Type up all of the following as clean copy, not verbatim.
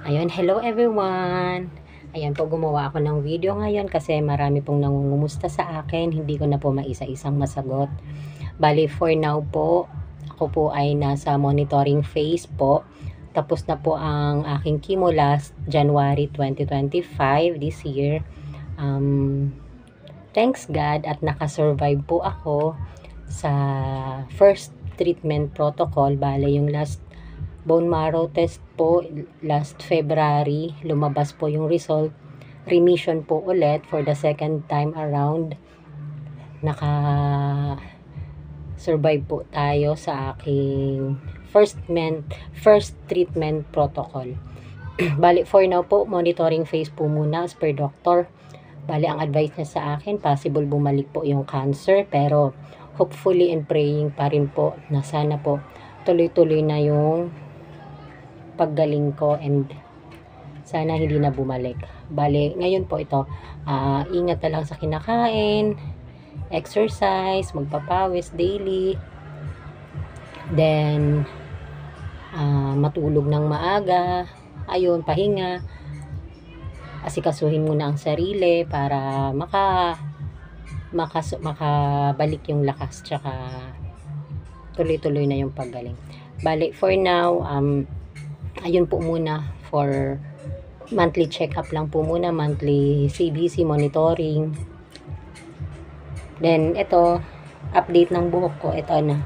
Ayun, hello everyone! Ayan po, gumawa ako ng video ngayon kasi marami pong nangungumusta sa akin. Hindi ko na po maisa-isang masagot. Bali, for now po, ako po ay nasa monitoring phase po. Tapos na po ang aking chemo last January 2025 this year. Thanks God at nakasurvive po ako sa first treatment protocol. Bale, yung last bone marrow test po last February, lumabas po yung result. Remission po ulit for the second time around. Naka-survive po tayo sa aking first treatment protocol. Bali, for now po, monitoring phase po muna as per doctor. Bali, ang advice niya sa akin, possible bumalik po yung cancer, pero hopefully and praying pa rin po na sana po tuloy-tuloy na yung paggaling ko and sana hindi na bumalik. Bali, ngayon po ito, ingat na lang sa kinakain, exercise, magpapawis daily, then matulog ng maaga, ayun, pahinga, asikasuhin muna ang sarili para makabalik yung lakas, tsaka tuloy-tuloy na yung paggaling. Bali, for now, ayun po muna, for monthly check-up lang po muna, monthly CBC monitoring. Then, ito, update ng buhok ko, ito na,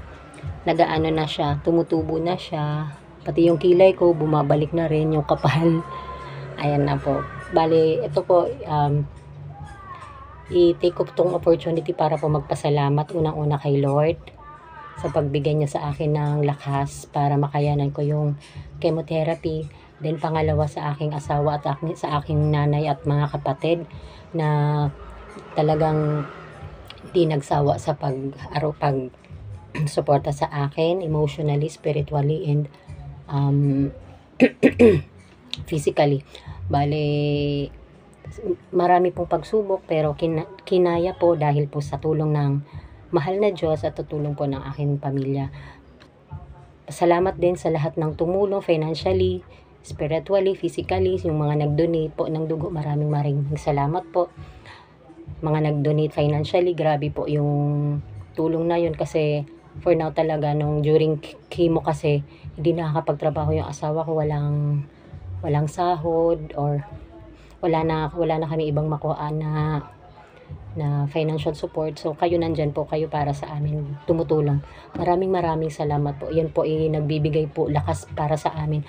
nagaano na siya, tumutubo na siya, pati yung kilay ko, bumabalik na rin yung kapal. Ayan na po. Bali, ito po, i-take up tong opportunity para po magpasalamat unang-una kay Lord sa pagbigay niya sa akin ng lakas para makayanan ko yung chemotherapy. Then pangalawa sa aking asawa at sa aking nanay at mga kapatid na talagang di nagsawa sa pag-suporta sa akin emotionally, spiritually, and physically. Bale, marami pong pagsubok pero kinaya po dahil po sa tulong ng mahal na Diyos at tutulong po ng aking pamilya. Salamat din sa lahat ng tumulong financially, spiritually, physically, yung mga nag-donate po ng dugo. Maraming salamat po. Mga nag-donate financially, grabe po yung tulong na yun kasi for now talaga nung during chemo kasi hindi nakakapagtrabaho yung asawa ko, walang sahod or wala na kami ibang makuha na financial support. So kayo nandyan po, kayo para sa amin, tumutulong. Maraming salamat po. Yan po nagbibigay po lakas para sa amin.